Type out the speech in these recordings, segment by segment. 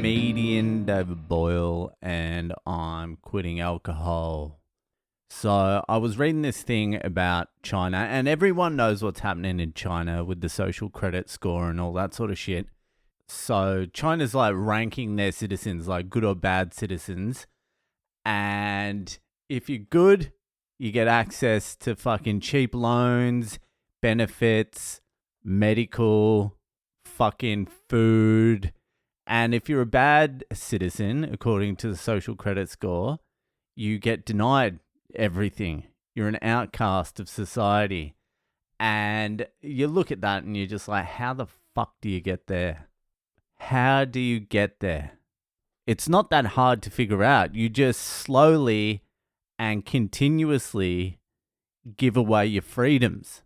comedian David Boyle, and I'm quitting alcohol. So I was reading this thing about China, and everyone knows what's happening in China with the social credit score and all that sort of shit. So China's like ranking their citizens like good or bad citizens. And if you're good, you get access to fucking cheap loans, benefits, medical, fucking food. And if you're a bad citizen, according to the social credit score, you get denied everything. You're an outcast of society. And you look at that and you're just like, how the fuck do you get there? How do you get there? It's not that hard to figure out. You just slowly and continuously give away your freedoms.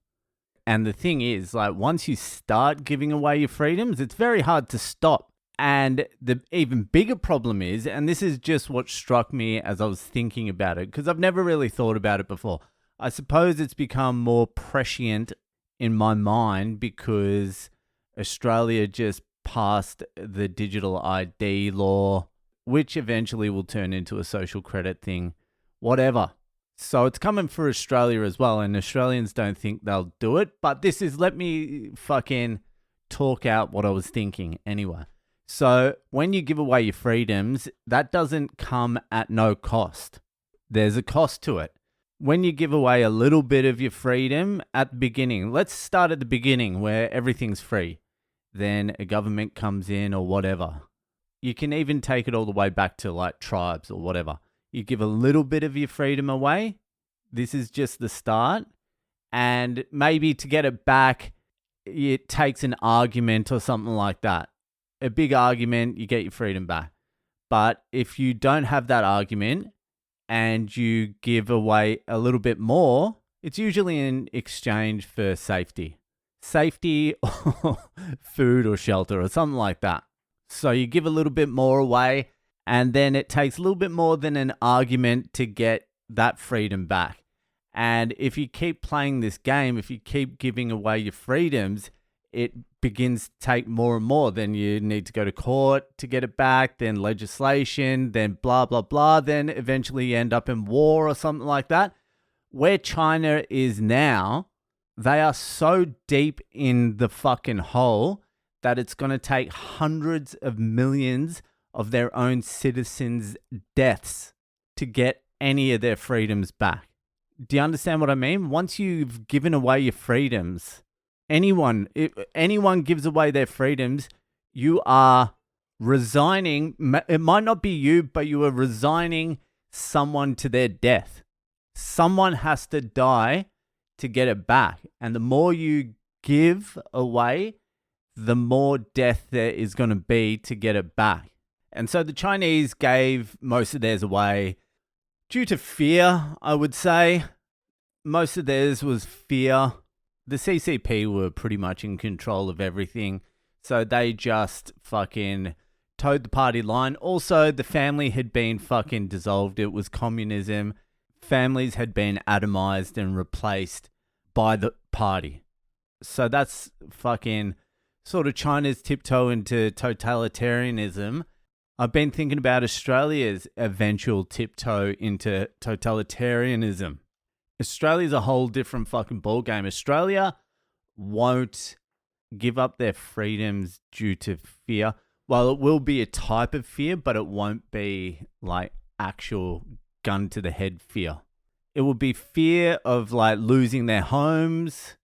And the thing is, like, once you start giving away your freedoms, it's very hard to stop. And the even bigger problem is, and this is just what struck me as I was thinking about it, because I've never really thought about it before. I suppose it's become more prescient in my mind because Australia just passed the digital ID law, which eventually will turn into a social credit thing, whatever. So it's coming for Australia as well, and Australians don't think they'll do it. But this is, let me fucking talk out what I was thinking anyway. So when you give away your freedoms, that doesn't come at no cost. There's a cost to it. When you give away a little bit of your freedom at the beginning, let's start at the beginning where everything's free. Then a government comes in or whatever. You can even take it all the way back to like tribes or whatever. You give a little bit of your freedom away. This is just the start. And maybe to get it back, it takes an argument or something like that. A big argument, you get your freedom back. But if you don't have that argument and you give away a little bit more, it's usually in exchange for safety. Safety or food or shelter or something like that. So you give a little bit more away, and then it takes a little bit more than an argument to get that freedom back. And if you keep playing this game, if you keep giving away your freedoms, it begins to take more and more. Then you need to go to court to get it back, then legislation, then blah, blah, blah. Then eventually you end up in war or something like that. Where China is now, they are so deep in the fucking hole that it's going to take hundreds of millions of their own citizens' deaths to get any of their freedoms back. Do you understand what I mean? Once you've given away your freedoms, if anyone gives away their freedoms, you are resigning. It might not be you, but you are resigning someone to their death. Someone has to die to get it back. And the more you give away, the more death there is going to be to get it back. And so the Chinese gave most of theirs away due to fear, I would say. Most of theirs was fear. The CCP were pretty much in control of everything. So they just fucking towed the party line. Also, the family had been fucking dissolved. It was communism. Families had been atomized and replaced by the party. So that's fucking sort of China's tiptoe into totalitarianism. I've been thinking about Australia's eventual tiptoe into totalitarianism. Australia's a whole different fucking ballgame. Australia won't give up their freedoms due to fear. Well, it will be a type of fear, but it won't be like actual gun to the head fear. It will be fear of like losing their homes.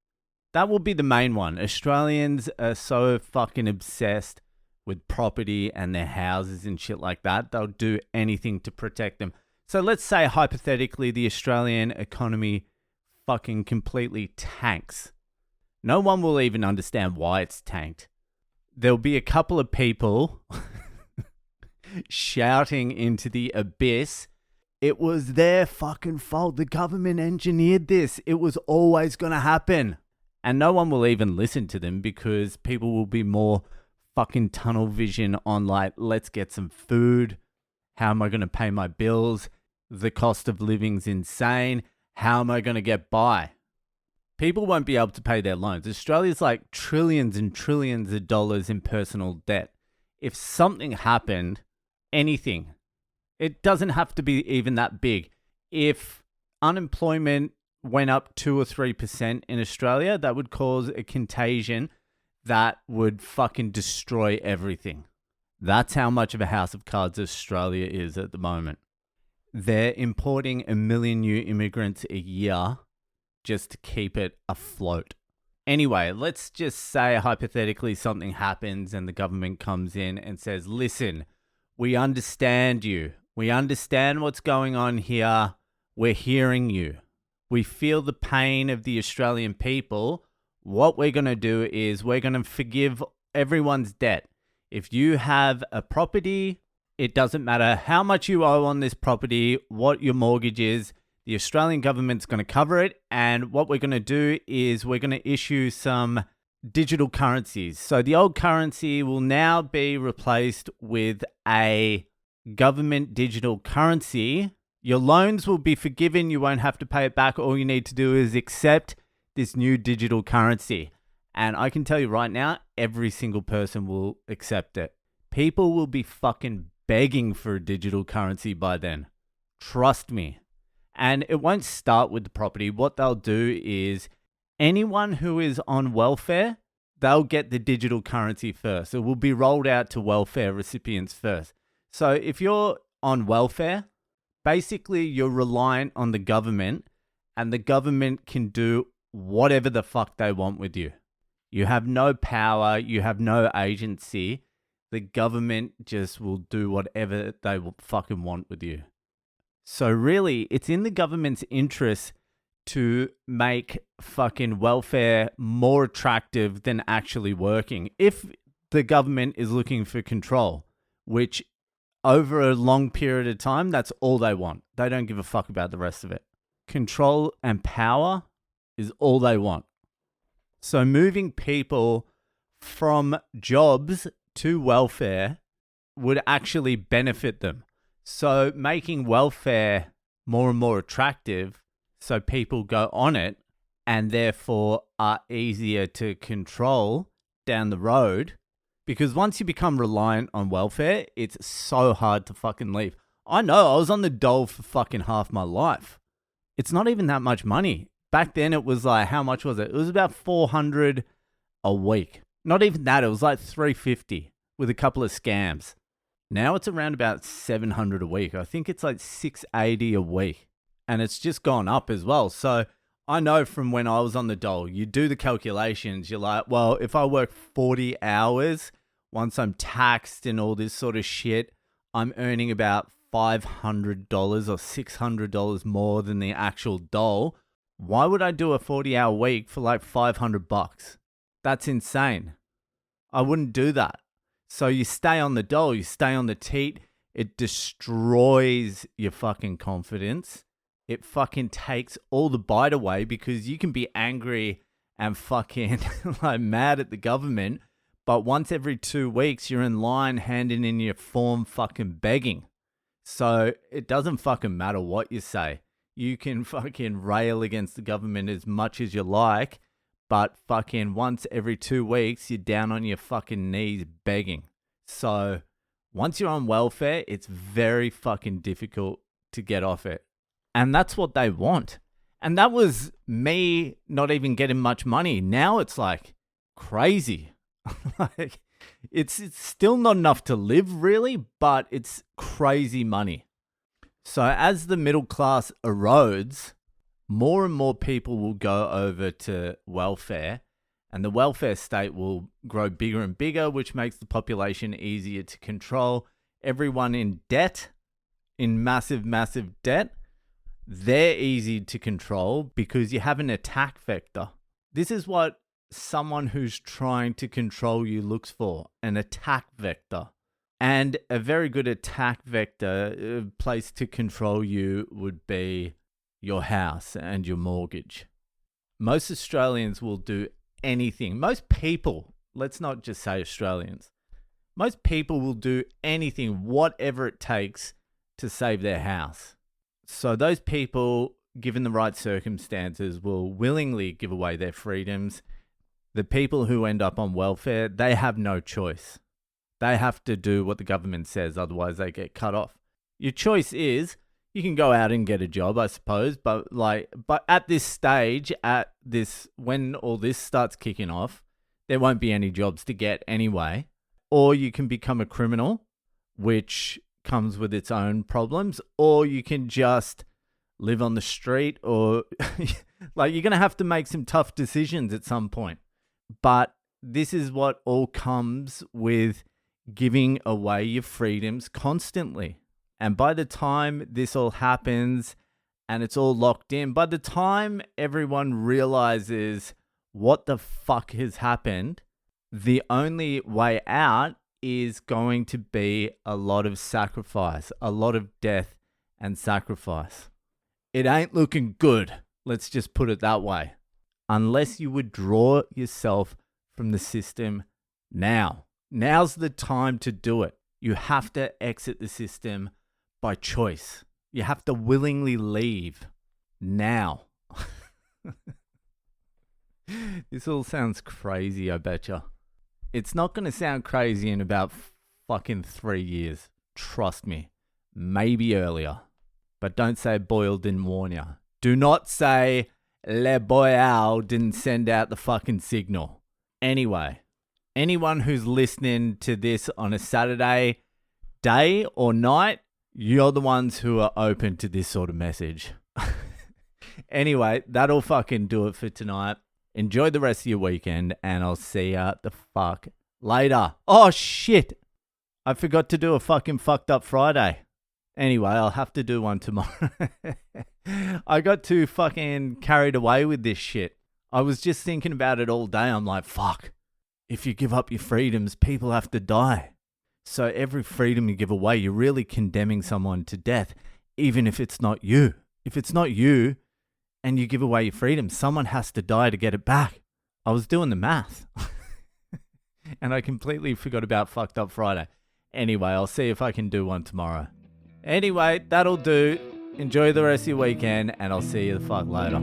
That will be the main one. Australians are so fucking obsessed with property and their houses and shit like that. They'll do anything to protect them. So let's say hypothetically the Australian economy fucking completely tanks. No one will even understand why it's tanked. There'll be a couple of people shouting into the abyss, it was their fucking fault. The government engineered this. It was always going to happen. And no one will even listen to them because people will be more fucking tunnel vision on like, let's get some food. How am I going to pay my bills? The cost of living's insane. How am I going to get by? People won't be able to pay their loans. Australia's like trillions and trillions of dollars in personal debt. if something happened, anything, it doesn't have to be even that big. If unemployment went up 2 or 3% in Australia, that would cause a contagion that would fucking destroy everything. That's how much of a house of cards Australia is at the moment. They're importing 1 million new immigrants a year just to keep it afloat. Anyway, let's just say hypothetically something happens and the government comes in and says, listen, we understand you. We understand what's going on here. We're hearing you. We feel the pain of the Australian people. What we're going to do is we're going to forgive everyone's debt. If you have a property, it doesn't matter how much you owe on this property, what your mortgage is, the Australian government's going to cover it. And what we're going to do is we're going to issue some digital currencies. So the old currency will now be replaced with a government digital currency. Your loans will be forgiven. You won't have to pay it back. All you need to do is accept this new digital currency. And I can tell you right now, every single person will accept it. People will be fucking begging for a digital currency by then. Trust me. And it won't start with the property. What they'll do is anyone who is on welfare, they'll get the digital currency first. It will be rolled out to welfare recipients first. So if you're on welfare, basically you're reliant on the government, and the government can do whatever the fuck they want with you. You have no power. You have no agency. The government just will do whatever they will fucking want with you. So really, it's in the government's interest to make fucking welfare more attractive than actually working. If the government is looking for control, which over a long period of time, that's all they want. They don't give a fuck about the rest of it. Control and power is all they want. So moving people from jobs to welfare would actually benefit them. So making welfare more and more attractive so people go on it and therefore are easier to control down the road. Because once you become reliant on welfare, it's so hard to fucking leave. I know, I was on the dole for fucking half my life. It's not even that much money. Back then it was like, how much was it? It was about $400 a week. Not even that, it was like $350 with a couple of scams. Now it's around about $700 a week. I think it's like $680 a week. And it's just gone up as well. So I know from when I was on the dole, you do the calculations. You're like, well, if I work 40 hours, once I'm taxed and all this sort of shit, I'm earning about $500 or $600 more than the actual dole. Why would I do a 40-hour week for like $500? That's insane. I wouldn't do that. So you stay on the dole, you stay on the teat. It destroys your fucking confidence. It fucking takes all the bite away because you can be angry and fucking like mad at the government, but once every 2 weeks you're in line handing in your form fucking begging. So it doesn't fucking matter what you say. You can fucking rail against the government as much as you like, but fucking once every 2 weeks you're down on your fucking knees begging. So once you're on welfare, it's very fucking difficult to get off it. And that's what they want. And that was me not even getting much money. Now it's like crazy. Like it's still not enough to live really, but it's crazy money. So as the middle class erodes, more and more people will go over to welfare, and the welfare state will grow bigger and bigger, which makes the population easier to control. Everyone in debt, in massive, massive debt, they're easy to control because you have an attack vector. This is what someone who's trying to control you looks for, an attack vector. And a very good attack vector place to control you would be your house and your mortgage. Most Australians will do anything. Most people, let's not just say Australians, most people will do anything, whatever it takes to save their house. So those people, given the right circumstances, will willingly give away their freedoms. The people who end up on welfare, they have no choice. They have to do what the government says, otherwise they get cut off. Your choice is you can go out and get a job, I suppose, but at this stage, when all this starts kicking off, there won't be any jobs to get anyway. Or you can become a criminal, which comes with its own problems, or you can just live on the street, or you're going to have to make some tough decisions at some point. But this is what all comes with giving away your freedoms constantly. And by the time this all happens and it's all locked in, by the time everyone realizes what the fuck has happened, the only way out is going to be a lot of sacrifice, a lot of death and sacrifice. It ain't looking good. Let's just put it that way. Unless you withdraw yourself from the system now. Now's the time to do it. You have to exit the system by choice. You have to willingly leave now. This all sounds crazy, I betcha. It's not going to sound crazy in about fucking 3 years. Trust me. Maybe earlier. But don't say Boyle didn't warn you. Do not say Le Boyle didn't send out the fucking signal. Anyway, anyone who's listening to this on a Saturday day or night, you're the ones who are open to this sort of message. Anyway, that'll fucking do it for tonight. Enjoy the rest of your weekend, and I'll see ya the fuck later. Oh, shit. I forgot to do a fucking fucked up Friday. Anyway, I'll have to do one tomorrow. I got too fucking carried away with this shit. I was just thinking about it all day. I'm like, fuck. If you give up your freedoms, people have to die. So every freedom you give away, you're really condemning someone to death, even if it's not you. If it's not you and you give away your freedom, someone has to die to get it back. I was doing the math. And I completely forgot about Fucked Up Friday. Anyway, I'll see if I can do one tomorrow. Anyway, that'll do. Enjoy the rest of your weekend, and I'll see you the fuck later.